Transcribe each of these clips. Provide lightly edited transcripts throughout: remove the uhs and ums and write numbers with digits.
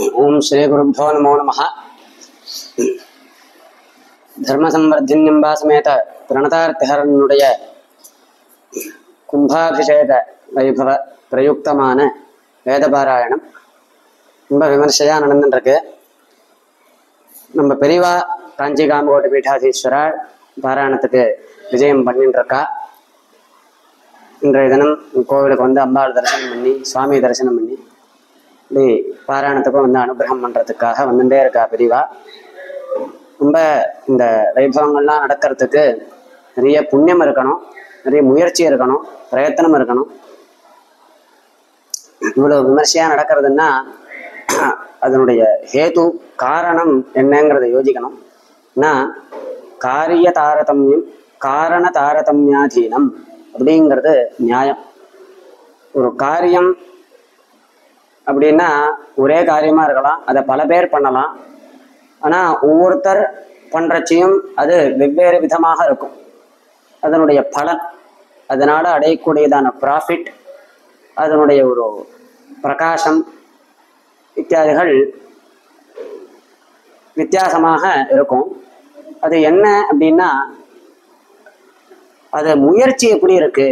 ओम श्री गुरुभ्यो नमो नमः। धर्मसंवर्धिन्यंबा समेत प्रणतार्तिहरनुடைய கும்பாபிஷேக வைபவ பிரயுக்தமான வேதபாராயணம் ரொம்ப விமர்சையாக நடந்துருக்கு. நம்ம பெரியவா காஞ்சி காமகோட்டி பீட்டாதீஸ்வரர் பாராயணத்துக்கு விஜயம் பண்ணிட்டு இருக்கா. இன்றைய தினம் கோவிலுக்கு வந்து அம்பாள் தரிசனம் பண்ணி சுவாமி தரிசனம் பண்ணி இப்படி பாராயணத்துக்கும் வந்து அனுகிரகம் பண்ணுறதுக்காக வந்துட்டே இருக்கா பெரியவா. ரொம்ப இந்த வைபவங்கள்லாம் நடக்கிறதுக்கு நிறைய புண்ணியம் இருக்கணும், நிறைய முயற்சி இருக்கணும், பிரயத்தனம் இருக்கணும். இவ்வளோ விமர்சையாக நடக்கிறதுன்னா அதனுடைய ஹேது காரணம் என்னங்கிறத யோசிக்கணும். காரிய தாரதமியம் காரண தாரதமியாதீனம் அப்படிங்கிறது நியாயம். ஒரு காரியம் அப்படின்னா ஒரே காரியமாக இருக்கலாம், அதை பல பேர் பண்ணலாம். ஆனால் ஒவ்வொருத்தர் பண்ணுறச்சியும் அது வெவ்வேறு விதமாக இருக்கும். அதனுடைய பலன், அதனால் அடையக்கூடியதான ப்ராஃபிட், அதனுடைய ஒரு பிரகாசம் இத்தியாதிகள் வித்தியாசமாக இருக்கும். அது என்ன அப்படின்னா அது முயற்சி எப்படி இருக்கு,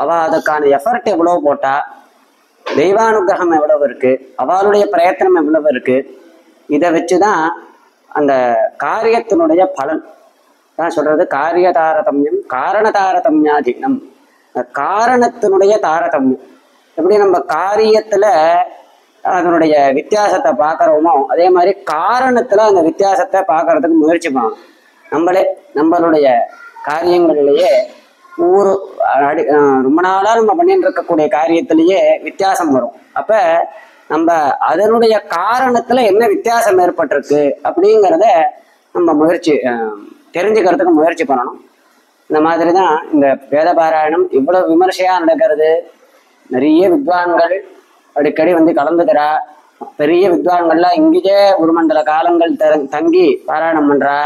அவள் அதுக்கான எஃபர்ட் எவ்வளோ போட்டா, தெய்வானுகிரகம் எவ்வளவு இருக்கு, அவளுடைய பிரயத்தனம் எவ்வளவு இருக்கு, இதை வச்சுதான் அந்த காரியத்தினுடைய பலன் தான் சொல்றது. காரிய தாரதமியம் காரண தாரதமியாதீனம். காரணத்தினுடைய தாரதமியம் எப்படி நம்ம காரியத்துல அதனுடைய வித்தியாசத்தை பார்க்கறோமோ அதே மாதிரி காரணத்துல அந்த வித்தியாசத்தை பார்க்கறதுக்கு முயற்சி பண்ணணும். நம்மளுடைய காரியங்களிலேயே ஒவ்வொரு ரொம்ப நாளா நம்ம பண்ணிட்டு இருக்கக்கூடிய காரியத்திலேயே வித்தியாசம் வரும். அப்ப நம்ம அதனுடைய காரணத்துல என்ன வித்தியாசம் ஏற்பட்டிருக்கு அப்படிங்கிறத நம்ம தெரிஞ்சுக்கிறதுக்கு முயற்சி பண்ணணும். இந்த மாதிரி தான் இந்த வேத பாராயணம் இவ்வளவு விமர்சையா நடக்கிறது. நிறைய வித்வான்கள் அடிக்கடி வந்து கலந்துக்கிறா. பெரிய வித்வான்கள்லாம் இங்கேயே ஒரு மண்டல காலங்கள் தங்கி பாராயணம் பண்றா.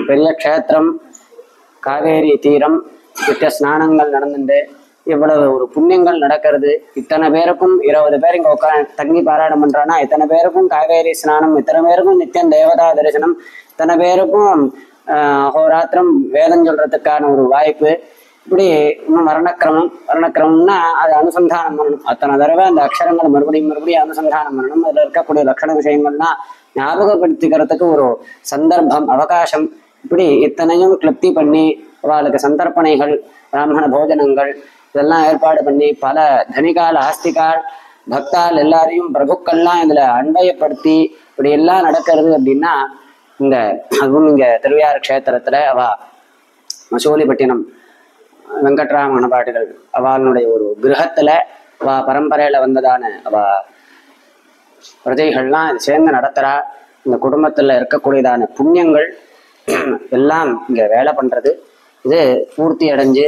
பெரிய க்ஷேத்திரம், காவேரி தீரம், நித்திய ஸ்நானங்கள் நடந்துட்டு இவ்வளவு ஒரு புண்ணியங்கள் நடக்கிறது. இத்தனை பேருக்கும் 20 பேர் இங்கே தங்கி பாராயணம் பண்றான்னா இத்தனை பேருக்கும் காவேரி ஸ்நானம், இத்தனை பேருக்கும் நித்தியம் தேவதா தரிசனம், இத்தனை பேருக்கும் அஹோராத்திரம் வேதம் சொல்றதுக்கான ஒரு வாய்ப்பு. இப்படி இன்னும் வர்ணக்கிரமம்னா அதை அனுசந்தானம் பண்ணணும். அத்தனை தடவை அந்த அக்ஷரங்களை மறுபடியும் அனுசந்தானம் பண்ணணும். அதில் இருக்கக்கூடிய லட்சண விஷயங்கள்லாம் ஞாபகப்படுத்திக்கிறதுக்கு ஒரு சந்தர்ப்பம், அவகாசம், இப்படி இத்தனையும் கிளப்தி பண்ணி அவளுக்கு சந்தர்ப்பணைகள், பிராமண போஜனங்கள் இதெல்லாம் ஏற்பாடு பண்ணி பல தனிகால் ஆஸ்திகால் பக்தால் எல்லாரையும் பிரபுக்கள்லாம் இதில் அன்பயப்படுத்தி இப்படி எல்லாம் நடக்கிறது அப்படின்னா அதுவும் இங்கே திருவையாறு க்ஷேத்திரத்தில் மசூலிப்பட்டினம் வெங்கட்ராம பாட்டிகள் அவளுடைய ஒரு கிரகத்தில் பரம்பரையில் வந்ததான பிரஜைகள்லாம் இது சேர்ந்து நடத்துகிறா. இந்த குடும்பத்தில் இருக்கக்கூடியதான புண்ணியங்கள் எல்லாம் இங்கே வேலை பண்ணுறது. இது பூர்த்தி அடைஞ்சு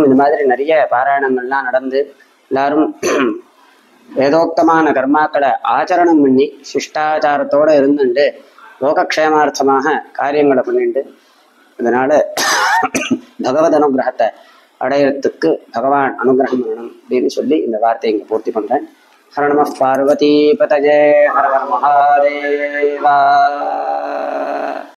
இது மாதிரி நிறைய பாராயணங்கள்லாம் நடந்து எல்லாரும் வேதோக்தமான கர்மாக்களை ஆச்சரணம் பண்ணி சிஷ்டாச்சாரத்தோடு இருந்துட்டு லோகக்ஷேமார்த்தமாக காரியங்களை பண்ணிட்டு இதனால பகவத் அனுகிரகத்தை அடையறதுக்கு பகவான் அனுகிரகம் பண்ணணும் அப்படின்னு சொல்லி இந்த வார்த்தையை இங்கே பூர்த்தி பண்ணுறேன். ஹர நம பார்வதி பதஜே ஹர ஹர மகாதேவா.